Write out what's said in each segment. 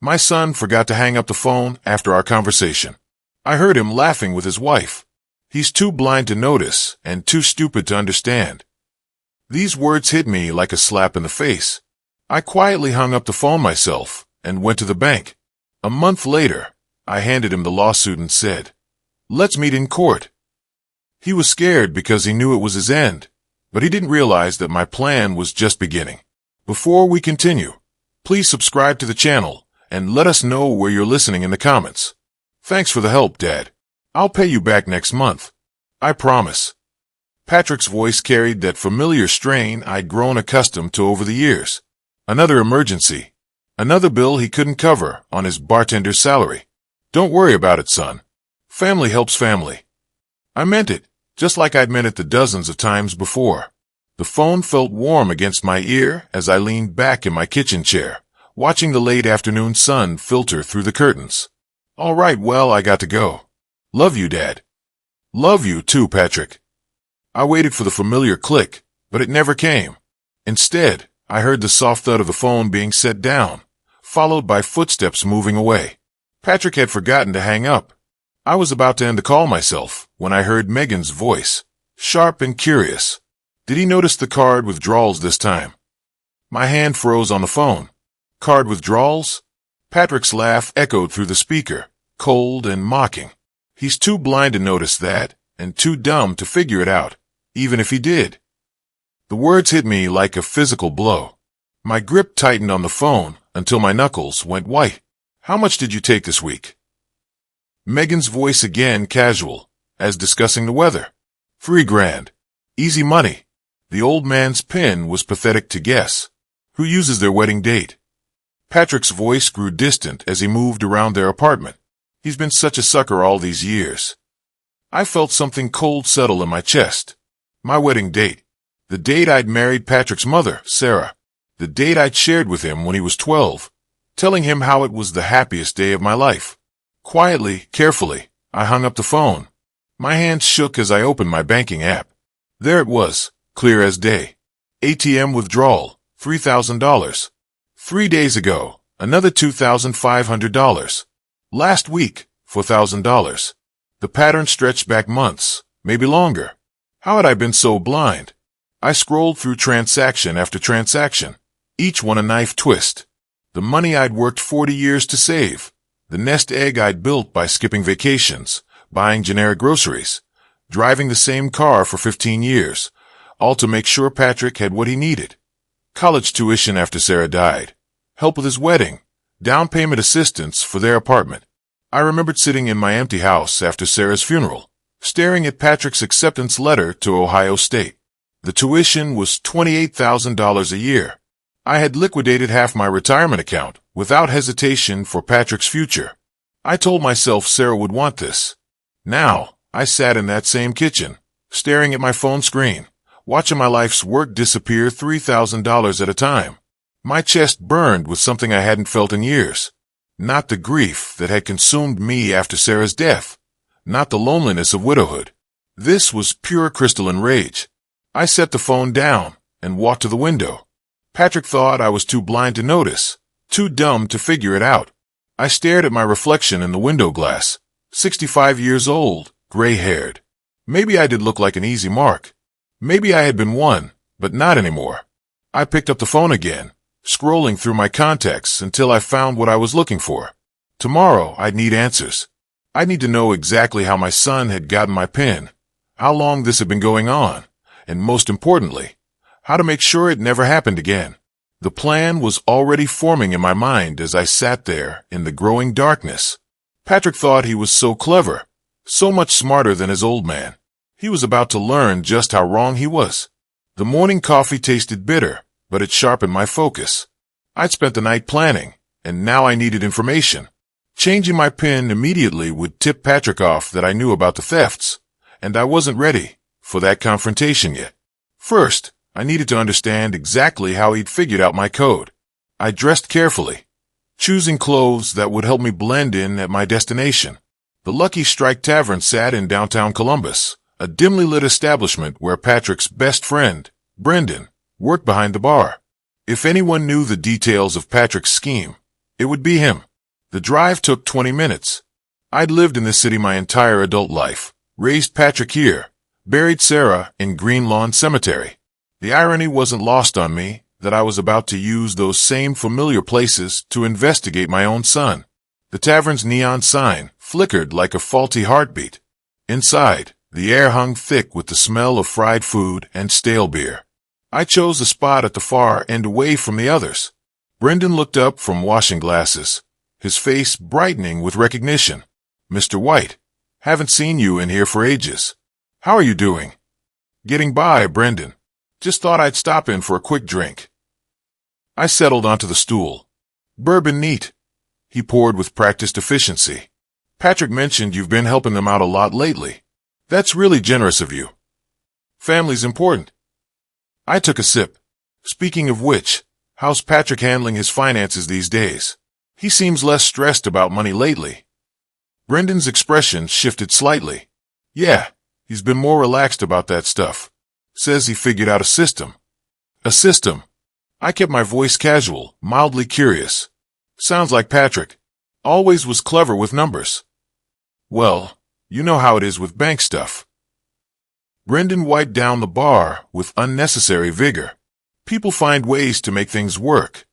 My son forgot to hang up the phone after our conversation. I heard him laughing with his wife. He's too blind to notice and too stupid to understand. These words hit me like a slap in the face. I quietly hung up the phone myself and went to the bank. A month later, I handed him the lawsuit and said, "Let's meet in court." He was scared because he knew it was his end, but he didn't realize that my plan was just beginning. Before we continue, please subscribe to the channel and let us know where you're listening in the comments. Thanks for the help, Dad. I'll pay you back next month. I promise. Patrick's voice carried that familiar strain I'd grown accustomed to over the years. Another emergency. Another bill he couldn't cover on his bartender's salary. Don't worry about it, son. Family helps family. I meant it, just like I'd meant it the dozens of times before. The phone felt warm against my ear as I leaned back in my kitchen chair, watching the late afternoon sun filter through the curtains. All right, well, I got to go. Love you, Dad. Love you too, Patrick. I waited for the familiar click, but it never came. Instead, I heard the soft thud of the phone being set down, followed by footsteps moving away. Patrick had forgotten to hang up. I was about to end the call myself when I heard Megan's voice, sharp and curious. Did he notice the card withdrawals this time? My hand froze on the phone. Card withdrawals? Patrick's laugh echoed through the speaker, cold and mocking. He's too blind to notice that, and too dumb to figure it out, even if he did. The words hit me like a physical blow. My grip tightened on the phone until my knuckles went white. How much did you take this week? Megan's voice again casual, as discussing the weather. $3,000. Easy money. The old man's pen was pathetic to guess. Who uses their wedding date? Patrick's voice grew distant as he moved around their apartment. He's been such a sucker all these years. I felt something cold settle in my chest. My wedding date. The date I'd married Patrick's mother, Sarah. The date I'd shared with him when he was 12, telling him how it was the happiest day of my life. Quietly, carefully, I hung up the phone. My hands shook as I opened my banking app. There it was, clear as day. ATM withdrawal, $3,000. 3 days ago, another $2,500. Last week, $4,000. The pattern stretched back months, maybe longer. How had I been so blind? I scrolled through transaction after transaction, each one a knife twist. The money I'd worked 40 years to save. The nest egg I'd built by skipping vacations, buying generic groceries, driving the same car for 15 years, all to make sure Patrick had what he needed. College tuition after Sarah died, help with his wedding, down payment assistance for their apartment. I remembered sitting in my empty house after Sarah's funeral, staring at Patrick's acceptance letter to Ohio State. The tuition was $28,000 a year. I had liquidated half my retirement account without hesitation for Patrick's future. I told myself Sarah would want this. Now, I sat in that same kitchen, staring at my phone screen, watching my life's work disappear $3,000 at a time. My chest burned with something I hadn't felt in years. Not the grief that had consumed me after Sarah's death. Not the loneliness of widowhood. This was pure crystalline rage. I set the phone down and walked to the window. Patrick thought I was too blind to notice, too dumb to figure it out. I stared at my reflection in the window glass. 65 years old, gray-haired. Maybe I did look like an easy mark. Maybe I had been one, but not anymore. I picked up the phone again, scrolling through my contacts until I found what I was looking for. Tomorrow, I'd need answers. I'd need to know exactly how my son had gotten my pen, how long this had been going on, and most importantly, how to make sure it never happened again. The plan was already forming in my mind as I sat there in the growing darkness. Patrick thought he was so clever, so much smarter than his old man. He was about to learn just how wrong he was. The morning coffee tasted bitter, but it sharpened my focus. I'd spent the night planning, and now I needed information. Changing my pen immediately would tip Patrick off that I knew about the thefts, and I wasn't ready for that confrontation yet. First, I needed to understand exactly how he'd figured out my code. I dressed carefully, choosing clothes that would help me blend in at my destination. The Lucky Strike Tavern sat in downtown Columbus, a dimly lit establishment where Patrick's best friend, Brendan, worked behind the bar. If anyone knew the details of Patrick's scheme, it would be him. The drive took 20 minutes. I'd lived in this city my entire adult life, raised Patrick here, buried Sarah in Green Lawn Cemetery. The irony wasn't lost on me that I was about to use those same familiar places to investigate my own son. The tavern's neon sign flickered like a faulty heartbeat. Inside, the air hung thick with the smell of fried food and stale beer. I chose a spot at the far end away from the others. Brendan looked up from washing glasses, his face brightening with recognition. "Mr. White, haven't seen you in here for ages. How are you doing?" "Getting by, Brendan. Just thought I'd stop in for a quick drink." I settled onto the stool. "Bourbon neat," he poured with practiced efficiency. "Patrick mentioned you've been helping them out a lot lately. That's really generous of you. Family's important." I took a sip. "Speaking of which, how's Patrick handling his finances these days? He seems less stressed about money lately." Brendan's expression shifted slightly. "Yeah, he's been more relaxed about that stuff. Says he figured out a system." "A system?" I kept my voice casual, mildly curious. "Sounds like Patrick. Always was clever with numbers." "Well, you know how it is with bank stuff." Brendan wiped down the bar with unnecessary vigor. "People find ways to make things work."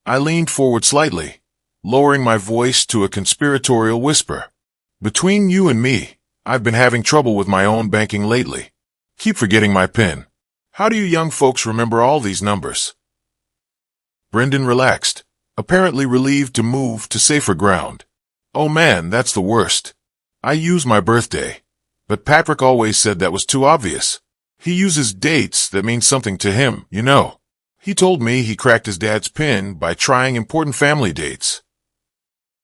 I leaned forward slightly, lowering my voice to a conspiratorial whisper. "Between you and me, I've been having trouble with my own banking lately. Keep forgetting my PIN. How do you young folks remember all these numbers?" Brendan relaxed, apparently relieved to move to safer ground. "Oh man, that's the worst. I use my birthday. But Patrick always said that was too obvious. He uses dates that mean something to him, you know. He told me he cracked his dad's PIN by trying important family dates."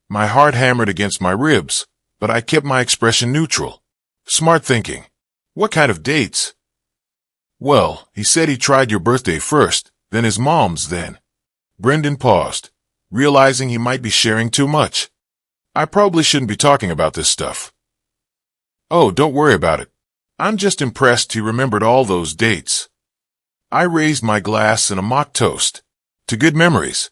My heart hammered against my ribs, but I kept my expression neutral. Smart thinking. "What kind of dates?" "Well, he said he tried your birthday first, then his mom's then." Brendan paused, realizing he might be sharing too much. "I probably shouldn't be talking about this stuff." "Oh, don't worry about it. I'm just impressed he remembered all those dates." I raised my glass in a mock toast. To good memories.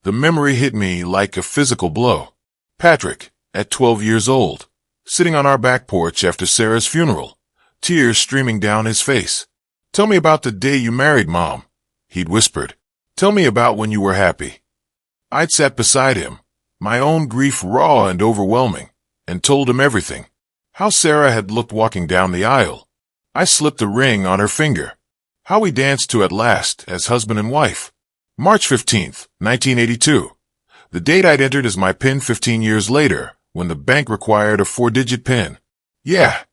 The memory hit me like a physical blow. Patrick, at 12 years old, sitting on our back porch after Sarah's funeral, tears streaming down his face. "Tell me about the day you married Mom," he'd whispered. "Tell me about when you were happy." I'd sat beside him, my own grief raw and overwhelming, and told him everything. How Sarah had looked walking down the aisle. I slipped a ring on her finger. How we danced to At Last as husband and wife. March 15th, 1982. The date I'd entered as my PIN 15 years later, when the bank required a 4-digit PIN. "Yeah,"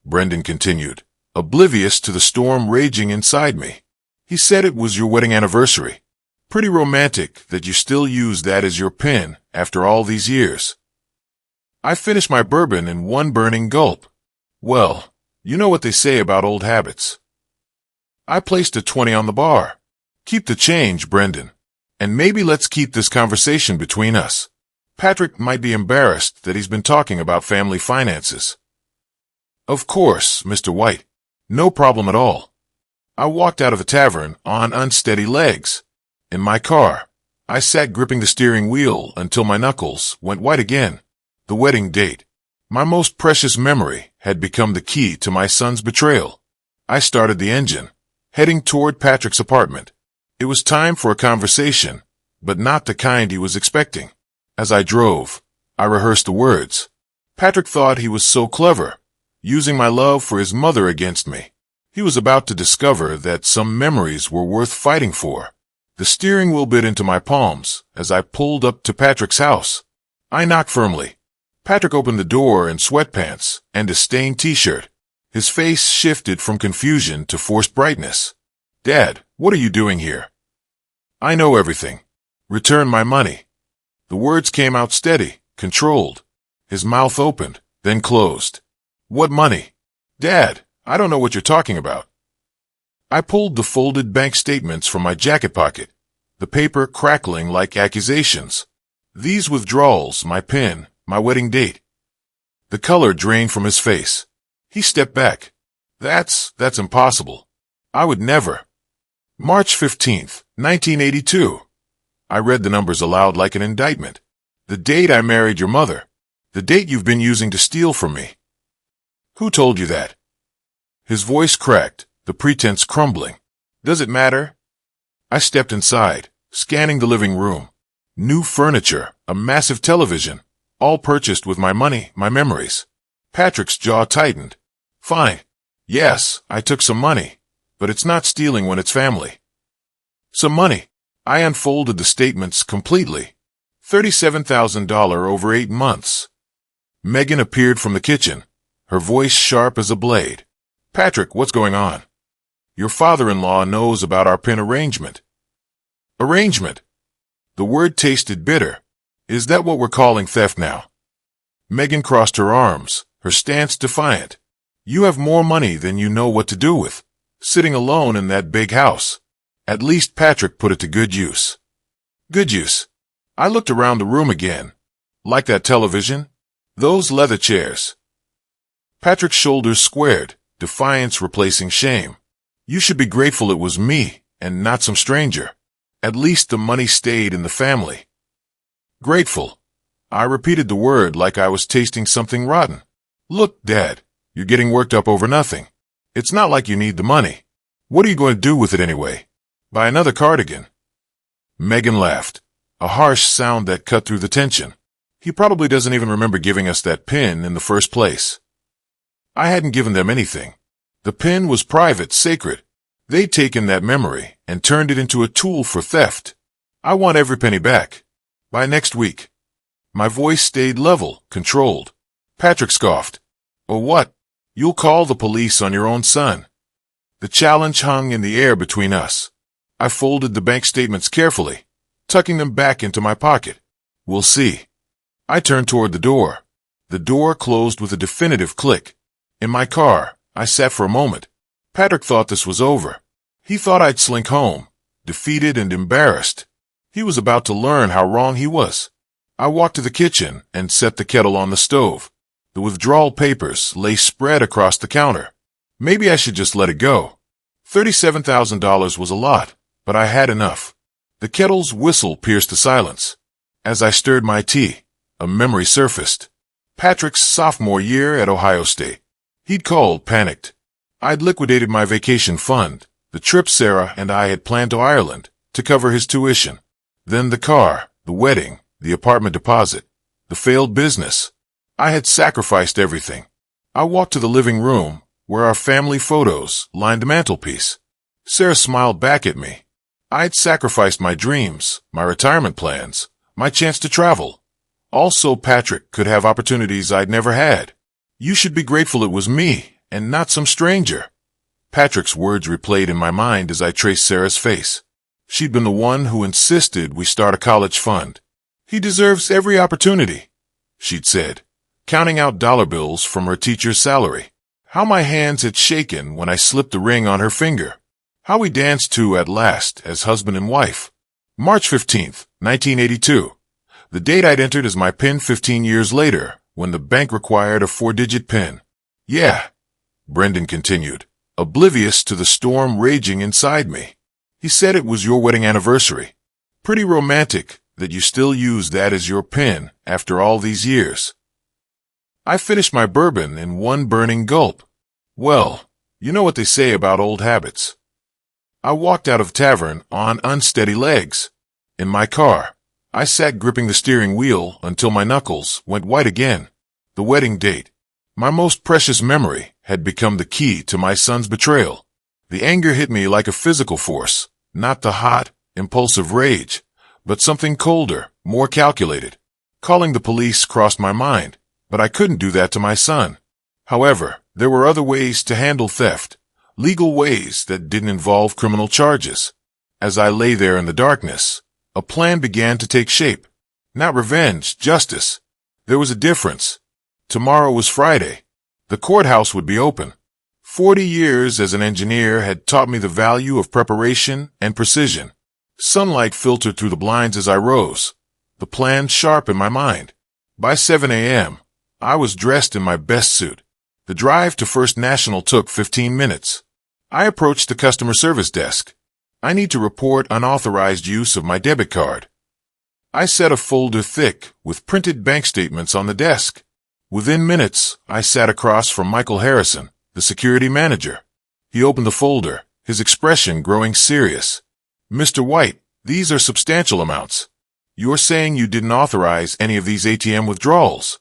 Brendan continued, oblivious to the storm raging inside me. "He said it was your wedding anniversary. Pretty romantic that you still use that as your PIN after all these years." I finished my bourbon in one burning gulp. Well, you know what they say about old habits. I placed a 20 on the bar. "Keep the change, Brendan. And maybe let's keep this conversation between us. Patrick might be embarrassed that he's been talking about family finances." "Of course, Mr. White. No problem at all." I walked out of the tavern on unsteady legs. In my car, I sat gripping the steering wheel until my knuckles went white again. The wedding date, my most precious memory, had become the key to my son's betrayal. I started the engine, heading toward Patrick's apartment. It was time for a conversation, but not the kind he was expecting. As I drove, I rehearsed the words. Patrick thought he was so clever, using my love for his mother against me. He was about to discover that some memories were worth fighting for. The steering wheel bit into my palms as I pulled up to Patrick's house. I knocked firmly. Patrick opened the door in sweatpants and a stained t-shirt. His face shifted from confusion to forced brightness. "Dad, what are you doing here?" "I know everything. Return my money." The words came out steady, controlled. His mouth opened, then closed. "What money?" "Dad, I don't know what you're talking about." I pulled the folded bank statements from my jacket pocket, the paper crackling like accusations. "These withdrawals, my PIN, my wedding date." The color drained from his face. He stepped back. That's impossible. I would never." March 15th, 1982. I read the numbers aloud like an indictment. The date I married your mother. The date you've been using to steal from me. Who told you that? His voice cracked, the pretense crumbling. Does it matter? I stepped inside, scanning the living room. New furniture, a massive television, all purchased with my money, my memories. Patrick's jaw tightened. Fine. Yes, I took some money, but it's not stealing when it's family. Some money. I unfolded the statements completely. $37,000 over 8 months. Megan appeared from the kitchen, her voice sharp as a blade. Patrick, what's going on? Your father-in-law knows about our PIN arrangement. Arrangement? The word tasted bitter. Is that what we're calling theft now? Megan crossed her arms, her stance defiant. You have more money than you know what to do with, sitting alone in that big house. At least Patrick put it to good use. Good use. I looked around the room again. Like that television? Those leather chairs. Patrick's shoulders squared, defiance replacing shame. You should be grateful it was me, and not some stranger. At least the money stayed in the family. Grateful. I repeated the word like I was tasting something rotten. Look, Dad, you're getting worked up over nothing. It's not like you need the money. What are you going to do with it anyway? Buy another cardigan. Megan laughed, a harsh sound that cut through the tension. He probably doesn't even remember giving us that PIN in the first place. I hadn't given them anything. The PIN was private, sacred. They'd taken that memory and turned it into a tool for theft. I want every penny back. By next week. My voice stayed level, controlled. Patrick scoffed. Or what? You'll call the police on your own son. The challenge hung in the air between us. I folded the bank statements carefully, tucking them back into my pocket. We'll see. I turned toward the door. The door closed with a definitive click. In my car, I sat for a moment. Patrick thought this was over. He thought I'd slink home, defeated and embarrassed. He was about to learn how wrong he was. I walked to the kitchen and set the kettle on the stove. The withdrawal papers lay spread across the counter. Maybe I should just let it go. $37,000 was a lot, but I had enough. The kettle's whistle pierced the silence. As I stirred my tea, a memory surfaced. Patrick's sophomore year at Ohio State. He'd called, panicked. I'd liquidated my vacation fund, the trip Sarah and I had planned to Ireland, to cover his tuition. Then the car, the wedding, the apartment deposit, the failed business. I had sacrificed everything. I walked to the living room, where our family photos lined the mantelpiece. Sarah smiled back at me. I'd sacrificed my dreams, my retirement plans, my chance to travel. Also, Patrick could have opportunities I'd never had. You should be grateful it was me, and not some stranger. Patrick's words replayed in my mind as I traced Sarah's face. She'd been the one who insisted we start a college fund. He deserves every opportunity, she'd said, counting out dollar bills from her teacher's salary. How my hands had shaken when I slipped the ring on her finger. How we danced to at last as husband and wife. March 15th, 1982. The date I'd entered as my PIN 15 years later, when the bank required a 4-digit PIN. Yeah, Brendan continued, oblivious to the storm raging inside me. He said it was your wedding anniversary. Pretty romantic that you still use that as your PIN after all these years. I finished my bourbon in one burning gulp. Well, you know what they say about old habits. I walked out of the tavern on unsteady legs. In my car, I sat gripping the steering wheel until my knuckles went white again. The wedding date, my most precious memory, had become the key to my son's betrayal. The anger hit me like a physical force, not the hot, impulsive rage, but something colder, more calculated. Calling the police crossed my mind, but I couldn't do that to my son. However, there were other ways to handle theft, legal ways that didn't involve criminal charges. As I lay there in the darkness, a plan began to take shape. Not revenge, justice. There was a difference. Tomorrow was Friday. The courthouse would be open. 40 years as an engineer had taught me the value of preparation and precision. Sunlight filtered through the blinds as I rose, the plan sharp in my mind. By 7 a.m., I was dressed in my best suit. The drive to First National took 15 minutes. I approached the customer service desk. I need to report unauthorized use of my debit card. I set a folder thick with printed bank statements on the desk. Within minutes, I sat across from Michael Harrison, the security manager. He opened the folder, his expression growing serious. "Mr. White, these are substantial amounts. You're saying you didn't authorize any of these ATM withdrawals?"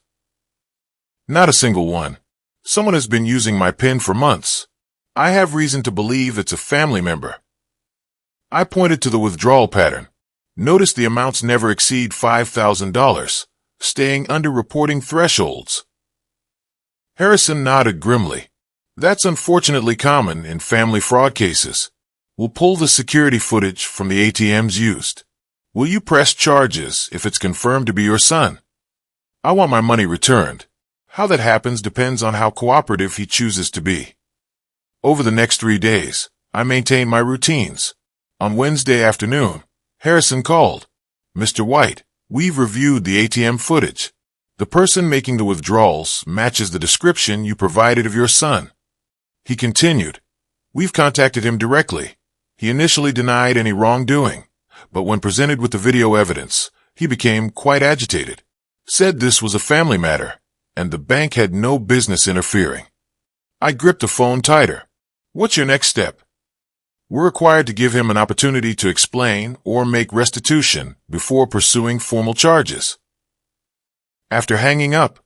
"Not a single one. Someone has been using my PIN for months. I have reason to believe it's a family member." I pointed to the withdrawal pattern. Notice the amounts never exceed $5,000, staying under reporting thresholds. Harrison nodded grimly. "That's unfortunately common in family fraud cases. We'll pull the security footage from the ATMs used. Will you press charges if it's confirmed to be your son? I want my money returned. How that happens depends on how cooperative he chooses to be." Over the next 3 days, I maintained my routines. On Wednesday afternoon, Harrison called. "Mr. White, we've reviewed the ATM footage. The person making the withdrawals matches the description you provided of your son." He continued, "We've contacted him directly. He initially denied any wrongdoing, but when presented with the video evidence, he became quite agitated. Said this was a family matter, and the bank had no business interfering." I gripped the phone tighter. "What's your next step?" "We're required to give him an opportunity to explain or make restitution before pursuing formal charges." After hanging up,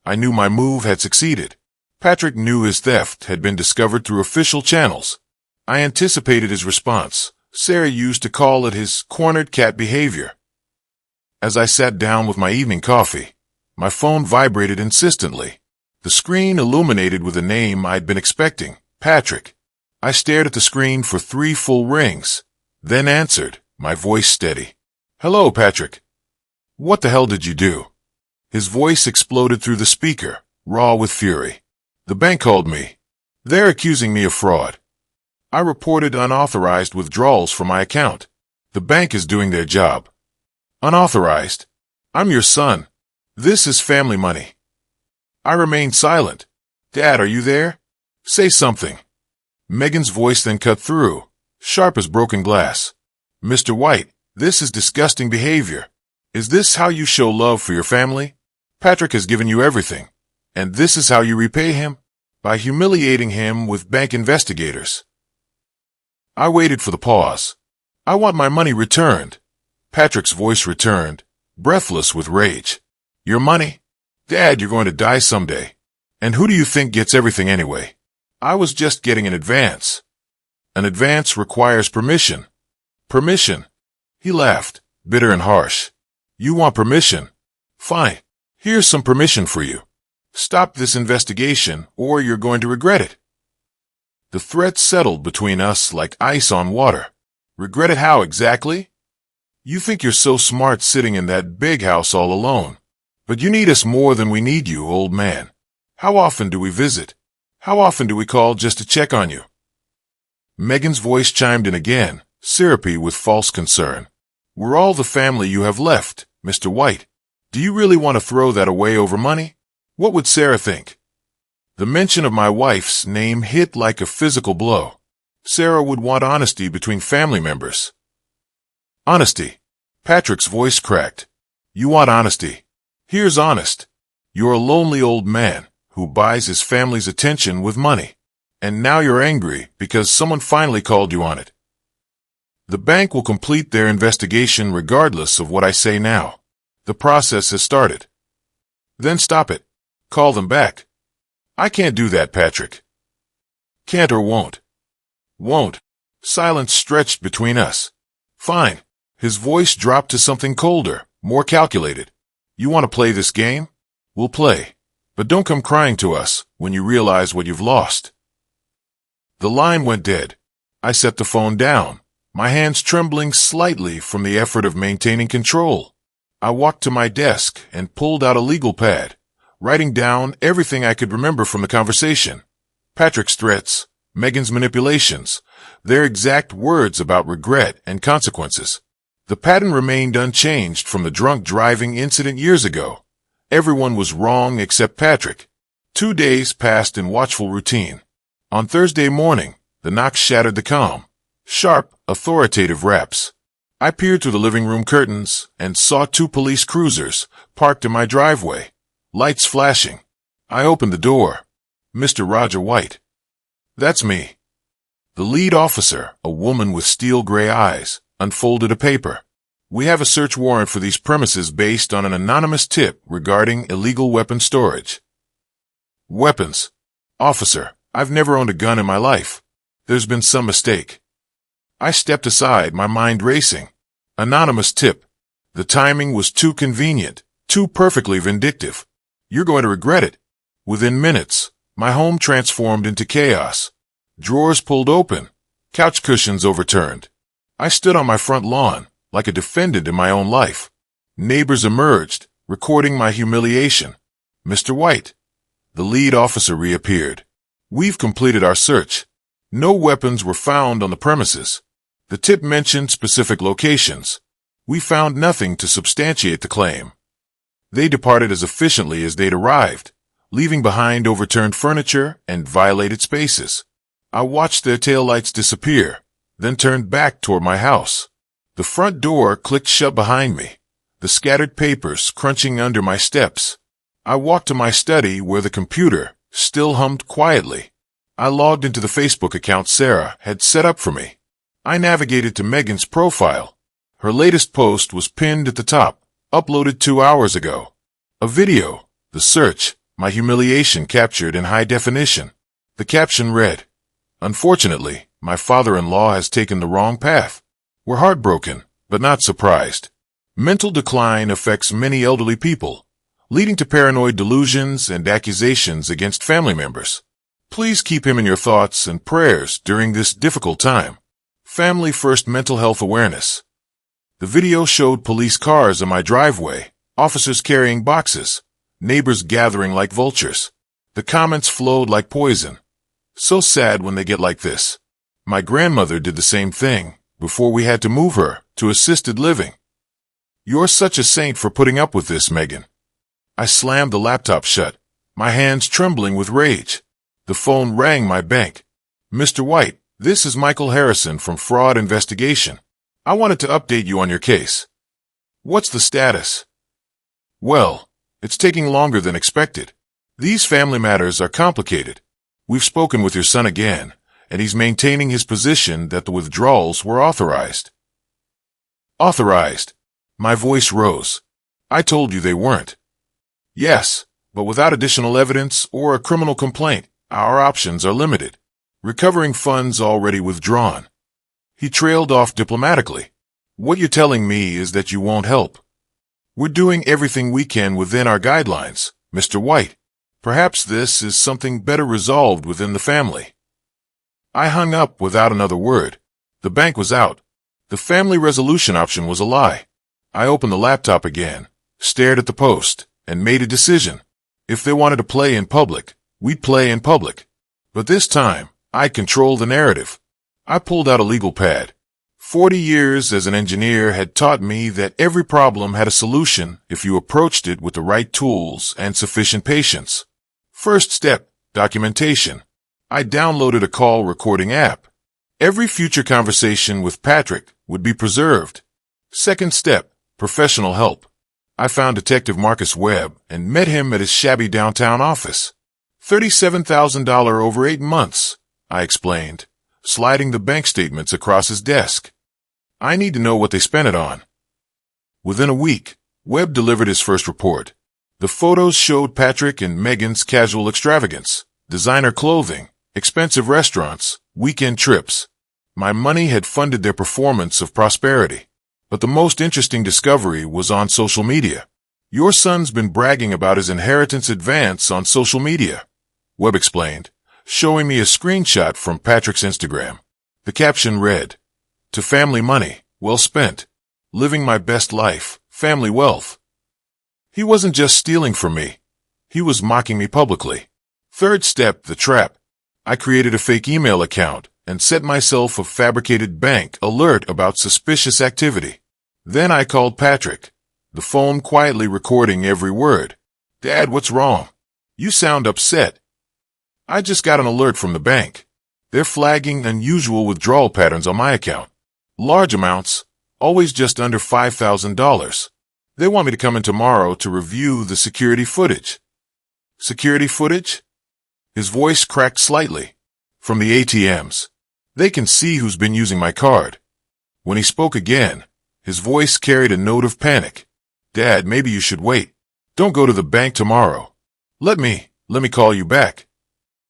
I knew my move had succeeded. Patrick knew his theft had been discovered through official channels. I anticipated his response. Sarah used to call it his cornered cat behavior. As I sat down with my evening coffee, my phone vibrated insistently. The screen illuminated with a name I'd been expecting, Patrick. I stared at the screen for 3 full rings, then answered, my voice steady. "Hello, Patrick." "What the hell did you do?" His voice exploded through the speaker, raw with fury. "The bank called me. They're accusing me of fraud. I reported unauthorized withdrawals from my account. The bank is doing their job." "Unauthorized? I'm your son. This is family money." I remained silent. "Dad, are you there? Say something." Megan's voice then cut through, sharp as broken glass. "Mr. White, this is disgusting behavior. Is this how you show love for your family? Patrick has given you everything, and this is how you repay him? By humiliating him with bank investigators." I waited for the pause. "I want my money returned." Patrick's voice returned, breathless with rage. "Your money? Dad, you're going to die someday. And who do you think gets everything anyway? I was just getting an advance." "An advance requires permission." "Permission?" He laughed, bitter and harsh. "You want permission? Fine. Here's some permission for you. Stop this investigation, or you're going to regret it." The threat settled between us like ice on water. "Regret it how exactly?" "You think you're so smart sitting in that big house all alone. But you need us more than we need you, old man. How often do we visit? How often do we call just to check on you?" Megan's voice chimed in again, syrupy with false concern. "We're all the family you have left, Mr. White. Do you really want to throw that away over money? What would Sarah think?" The mention of my wife's name hit like a physical blow. Sarah would want honesty between family members. "Honesty?" Patrick's voice cracked. "You want honesty? Here's honest. You're a lonely old man who buys his family's attention with money. And now you're angry because someone finally called you on it. The bank will complete their investigation regardless of what I say now. The process has started." "Then stop it. Call them back." "I can't do that, Patrick." "Can't or won't?" "Won't." Silence stretched between us. "Fine." His voice dropped to something colder, more calculated. "You want to play this game? We'll play. But don't come crying to us when you realize what you've lost." The line went dead. I set the phone down, my hands trembling slightly from the effort of maintaining control. I walked to my desk and pulled out a legal pad, writing down everything I could remember from the conversation. Patrick's threats, Megan's manipulations, their exact words about regret and consequences. The pattern remained unchanged from the drunk driving incident years ago. Everyone was wrong except Patrick. 2 days passed in watchful routine. On Thursday morning, the knocks shattered the calm. Sharp, authoritative raps. I peered through the living room curtains and saw two police cruisers parked in my driveway, lights flashing. I opened the door. Mr. Roger White. That's me. The lead officer, a woman with steel gray eyes, unfolded a paper. We have a search warrant for these premises based on an anonymous tip regarding illegal weapon storage. Weapons. Officer, I've never owned a gun in my life. There's been some mistake. I stepped aside, my mind racing. Anonymous tip. The timing was too convenient, too perfectly vindictive. You're going to regret it. Within minutes, my home transformed into chaos. Drawers pulled open, couch cushions overturned. I stood on my front lawn, like a defendant in my own life. Neighbors emerged, recording my humiliation. Mr. White. The lead officer reappeared. We've completed our search. No weapons were found on the premises. The tip mentioned specific locations. We found nothing to substantiate the claim. They departed as efficiently as they'd arrived, leaving behind overturned furniture and violated spaces. I watched their taillights disappear, then turned back toward my house. The front door clicked shut behind me, the scattered papers crunching under my steps. I walked to my study where the computer still hummed quietly. I logged into the Facebook account Sarah had set up for me. I navigated to Megan's profile. Her latest post was pinned at the top, uploaded 2 hours ago. A video, the search, my humiliation captured in high definition. The caption read, "Unfortunately, my father-in-law has taken the wrong path. We're heartbroken, but not surprised. Mental decline affects many elderly people, leading to paranoid delusions and accusations against family members. Please keep him in your thoughts and prayers during this difficult time. Family First Mental Health Awareness." The video showed police cars in my driveway, officers carrying boxes, neighbors gathering like vultures. The comments flowed like poison. So sad when they get like this. My grandmother did the same thing before we had to move her to assisted living. You're such a saint for putting up with this, Megan. I slammed the laptop shut, my hands trembling with rage. The phone rang my bank. Mr. White, this is Michael Harrison from Fraud Investigation. I wanted to update you on your case. What's the status? Well, it's taking longer than expected. These family matters are complicated. We've spoken with your son again, and he's maintaining his position that the withdrawals were authorized. Authorized? My voice rose. I told you they weren't. Yes, but without additional evidence or a criminal complaint, our options are limited. Recovering funds already withdrawn. He trailed off diplomatically. What you're telling me is that you won't help. We're doing everything we can within our guidelines, Mr. White. Perhaps this is something better resolved within the family. I hung up without another word. The bank was out. The family resolution option was a lie. I opened the laptop again, stared at the post, and made a decision. If they wanted to play in public, we'd play in public. But this time, I'd control the narrative. I pulled out a legal pad. 40 years as an engineer had taught me that every problem had a solution if you approached it with the right tools and sufficient patience. First step, documentation. I downloaded a call recording app. Every future conversation with Patrick would be preserved. Second step, professional help. I found Detective Marcus Webb and met him at his shabby downtown office. $37,000 over 8 months, I explained, sliding the bank statements across his desk. I need to know what they spent it on. Within a week, Webb delivered his first report. The photos showed Patrick and Megan's casual extravagance, designer clothing, expensive restaurants, weekend trips. My money had funded their performance of prosperity. But the most interesting discovery was on social media. Your son's been bragging about his inheritance advance on social media, Webb explained, showing me a screenshot from Patrick's Instagram. The caption read, "To family money, well spent. Living my best life, family wealth." He wasn't just stealing from me. He was mocking me publicly. Third step, the trap. I created a fake email account and set myself a fabricated bank alert about suspicious activity. Then I called Patrick, the phone quietly recording every word. "Dad, what's wrong? You sound upset." "I just got an alert from the bank. They're flagging unusual withdrawal patterns on my account. Large amounts, always just under $5,000. They want me to come in tomorrow to review the security footage. Security footage? His voice cracked slightly. From the ATMs. They can see who's been using my card. When he spoke again, his voice carried a note of panic. Dad, maybe you should wait. Don't go to the bank tomorrow. Let me call you back.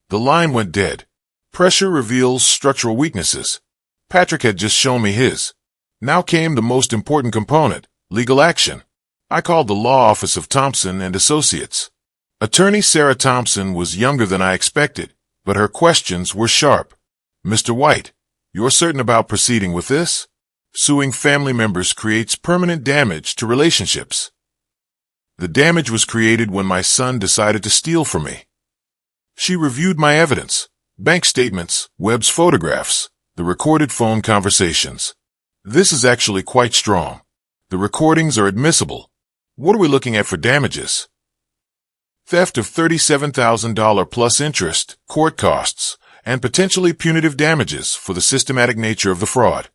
The line went dead. Pressure reveals structural weaknesses. Patrick had just shown me his. Now came the most important component, legal action. I called the law office of Thompson and Associates. Attorney Sarah Thompson was younger than I expected, but her questions were sharp. Mr. White, you're certain about proceeding with this? Suing family members creates permanent damage to relationships. The damage was created when my son decided to steal from me. She reviewed my evidence, bank statements, Webb's photographs, the recorded phone conversations. This is actually quite strong. The recordings are admissible. What are we looking at for damages? Theft of $37,000 plus interest, court costs, and potentially punitive damages for the systematic nature of the fraud.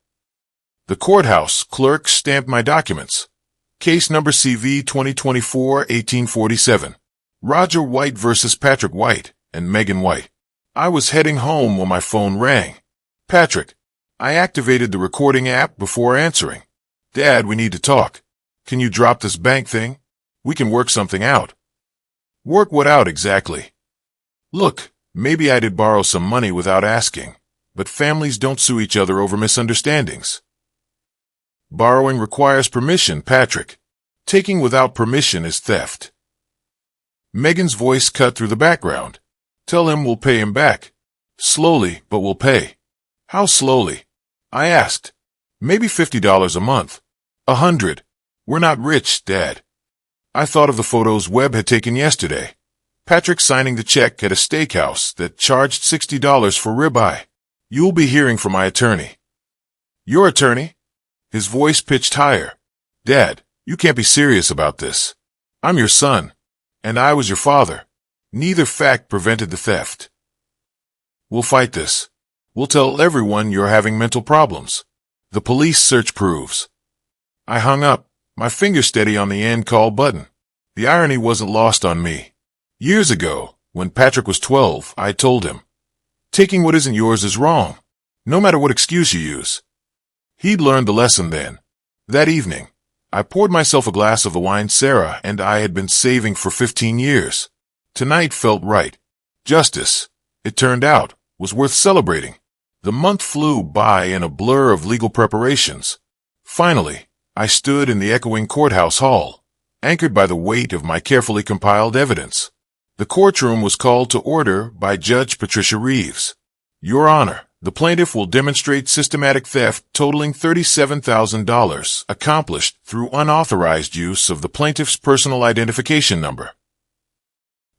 The courthouse clerk stamped my documents. Case number CV 2024-1847. Roger White versus Patrick White and Megan White. I was heading home when my phone rang. Patrick, I activated the recording app before answering. Dad, we need to talk. Can you drop this bank thing? We can work something out. Work what out exactly? Look, maybe I did borrow some money without asking, but families don't sue each other over misunderstandings. Borrowing requires permission, Patrick. Taking without permission is theft. Megan's voice cut through the background. Tell him we'll pay him back. Slowly, but we'll pay. How slowly? I asked. Maybe $50 a month. 100. We're not rich, Dad. I thought of the photos Webb had taken yesterday. Patrick signing the check at a steakhouse that charged $60 for ribeye. You'll be hearing from my attorney. Your attorney? His voice pitched higher. Dad, you can't be serious about this. I'm your son, and I was your father. Neither fact prevented the theft. We'll fight this. We'll tell everyone you're having mental problems. The police search proves. I hung up, my finger steady on the end call button. The irony wasn't lost on me. Years ago, when Patrick was 12, I told him, taking what isn't yours is wrong, no matter what excuse you use. He'd learned the lesson then. That evening, I poured myself a glass of the wine Sarah and I had been saving for 15 years. Tonight felt right. Justice, it turned out, was worth celebrating. The month flew by in a blur of legal preparations. Finally, I stood in the echoing courthouse hall, anchored by the weight of my carefully compiled evidence. The courtroom was called to order by Judge Patricia Reeves. Your Honor, the plaintiff will demonstrate systematic theft totaling $37,000 accomplished through unauthorized use of the plaintiff's personal identification number.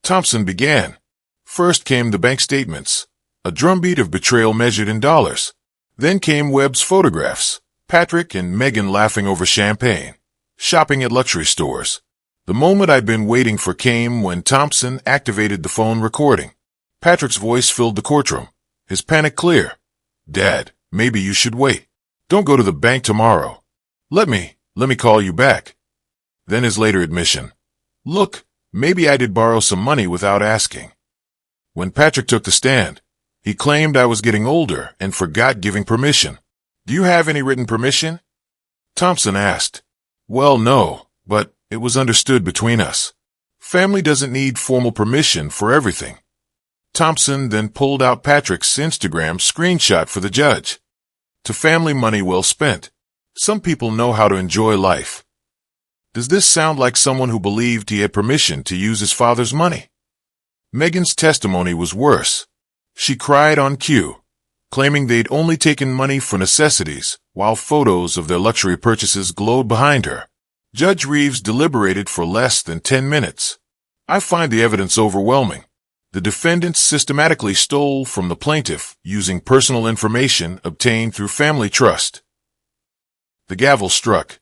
Thompson began. First came the bank statements, a drumbeat of betrayal measured in dollars. Then came Webb's photographs, Patrick and Megan laughing over champagne, shopping at luxury stores. The moment I'd been waiting for came when Thompson activated the phone recording. Patrick's voice filled the courtroom, his panic clear. Dad, maybe you should wait. Don't go to the bank tomorrow. Let me call you back. Then his later admission. Look, maybe I did borrow some money without asking. When Patrick took the stand, he claimed I was getting older and forgot giving permission. Do you have any written permission? Thompson asked. Well, no, but it was understood between us. Family doesn't need formal permission for everything. Thompson then pulled out Patrick's Instagram screenshot for the judge. To family money well spent. Some people know how to enjoy life. Does this sound like someone who believed he had permission to use his father's money? Megan's testimony was worse. She cried on cue, claiming they'd only taken money for necessities, while photos of their luxury purchases glowed behind her. Judge Reeves deliberated for less than 10 minutes. I find the evidence overwhelming. The defendants systematically stole from the plaintiff using personal information obtained through family trust. The gavel struck.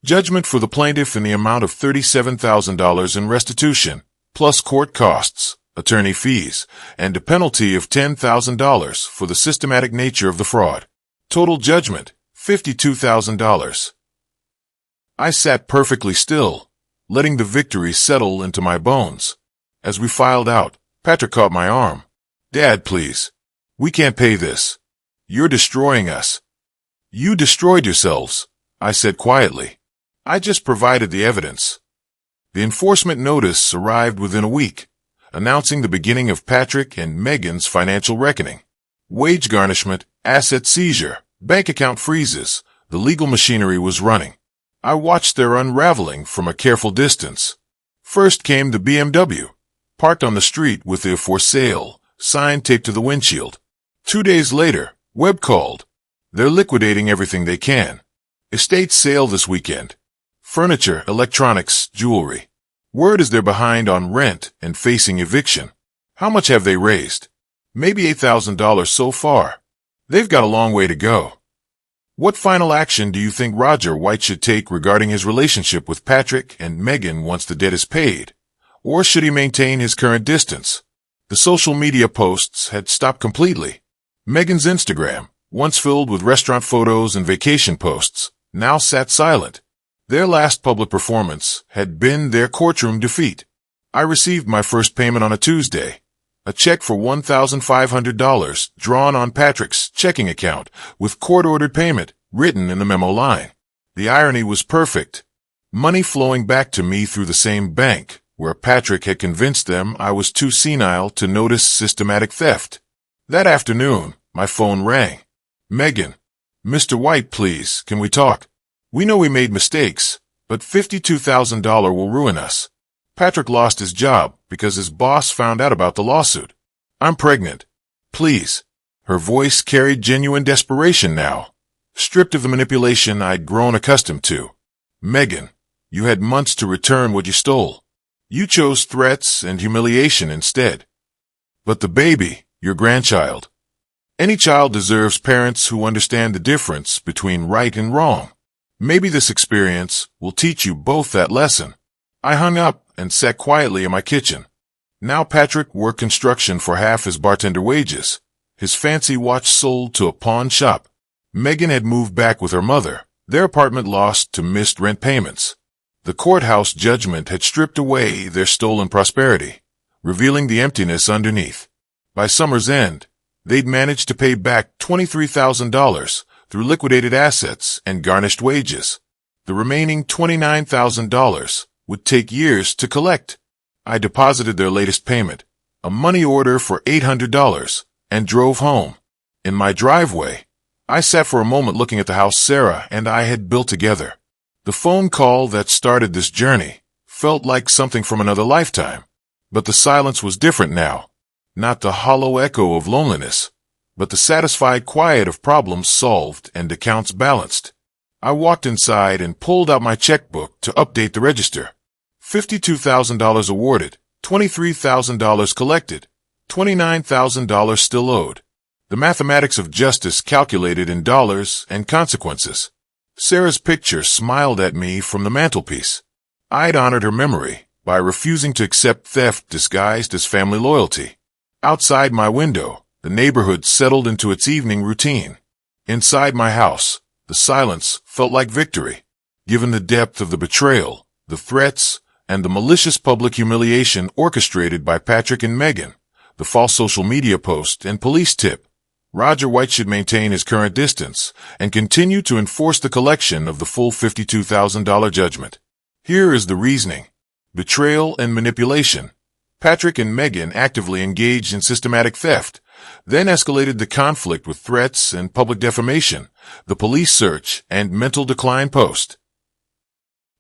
Judgment for the plaintiff in the amount of $37,000 in restitution, plus court costs, attorney fees, and a penalty of $10,000 for the systematic nature of the fraud. Total judgment, $52,000. I sat perfectly still, letting the victory settle into my bones. As we filed out, Patrick caught my arm. "Dad, please. We can't pay this. You're destroying us." "You destroyed yourselves," I said quietly. "I just provided the evidence." The enforcement notice arrived within a week, announcing the beginning of Patrick and Megan's financial reckoning. Wage garnishment, asset seizure, bank account freezes, the legal machinery was running. I watched their unraveling from a careful distance. First came the BMW, parked on the street with the "for sale" sign taped to the windshield. 2 days later, Webb called. They're liquidating everything they can. Estate sale this weekend. Furniture, electronics, jewelry. Word is they're behind on rent and facing eviction. How much have they raised? Maybe $8,000 so far. They've got a long way to go. What final action do you think Roger White should take regarding his relationship with Patrick and Megan once the debt is paid? Or should he maintain his current distance? The social media posts had stopped completely. Megan's Instagram, once filled with restaurant photos and vacation posts, now sat silent. Their last public performance had been their courtroom defeat. I received my first payment on a Tuesday. A check for $1,500 drawn on Patrick's checking account with court-ordered payment written in the memo line. The irony was perfect. Money flowing back to me through the same bank where Patrick had convinced them I was too senile to notice systematic theft. That afternoon, my phone rang. "Megan, Mr. White, please, can we talk? We know we made mistakes, but $52,000 will ruin us. Patrick lost his job because his boss found out about the lawsuit. I'm pregnant. Please." Her voice carried genuine desperation now, stripped of the manipulation I'd grown accustomed to. "Megan, you had months to return what you stole. You chose threats and humiliation instead. But the baby, your grandchild. Any child deserves parents who understand the difference between right and wrong. Maybe this experience will teach you both that lesson." I hung up and sat quietly in my kitchen. Now Patrick worked construction for half his bartender wages. His fancy watch sold to a pawn shop. Megan had moved back with her mother, their apartment lost to missed rent payments. The courthouse judgment had stripped away their stolen prosperity, revealing the emptiness underneath. By summer's end, they'd managed to pay back $23,000 through liquidated assets and garnished wages. The remaining $29,000 would take years to collect. I deposited their latest payment, a money order for $800, and drove home. In my driveway, I sat for a moment looking at the house Sarah and I had built together. The phone call that started this journey felt like something from another lifetime. But the silence was different now. Not the hollow echo of loneliness, but the satisfied quiet of problems solved and accounts balanced. I walked inside and pulled out my checkbook to update the register. $52,000 awarded, $23,000 collected, $29,000 still owed. The mathematics of justice calculated in dollars and consequences. Sarah's picture smiled at me from the mantelpiece. I'd honored her memory by refusing to accept theft disguised as family loyalty. Outside my window, the neighborhood settled into its evening routine. Inside my house, the silence felt like victory, given the depth of the betrayal, the threats, and the malicious public humiliation orchestrated by Patrick and Megan, the false social media post and police tip. Roger White should maintain his current distance and continue to enforce the collection of the full $52,000 judgment. Here is the reasoning. Betrayal and manipulation. Patrick and Megan actively engaged in systematic theft, then escalated the conflict with threats and public defamation, the police search, and mental decline post.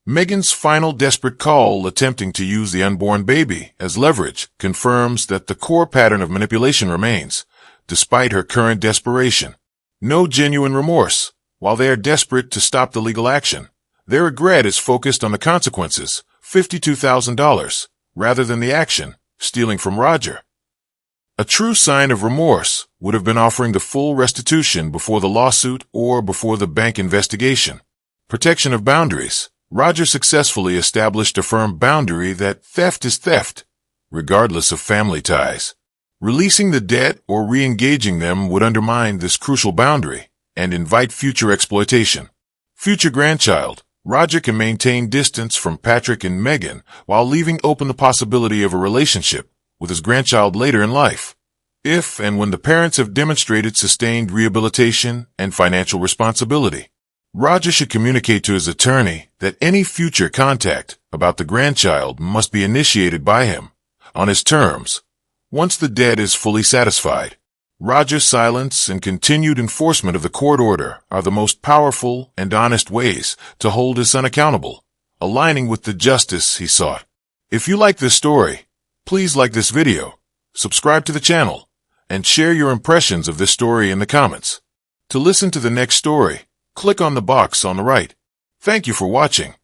Megan's final desperate call attempting to use the unborn baby as leverage confirms that the core pattern of manipulation remains, despite her current desperation. No genuine remorse. While they are desperate to stop the legal action, their regret is focused on the consequences, $52,000, rather than the action, stealing from Roger. A true sign of remorse would have been offering the full restitution before the lawsuit or before the bank investigation. Protection of boundaries. Roger successfully established a firm boundary that theft is theft, regardless of family ties. Releasing the debt or re-engaging them would undermine this crucial boundary and invite future exploitation. Future grandchild. Roger can maintain distance from Patrick and Megan while leaving open the possibility of a relationship with his grandchild later in life, if and when the parents have demonstrated sustained rehabilitation and financial responsibility. Roger should communicate to his attorney that any future contact about the grandchild must be initiated by him, on his terms, once the debt is fully satisfied. Roger's silence and continued enforcement of the court order are the most powerful and honest ways to hold his son accountable, aligning with the justice he sought. If you like this story, please like this video, subscribe to the channel, and share your impressions of this story in the comments. To listen to the next story, click on the box on the right. Thank you for watching.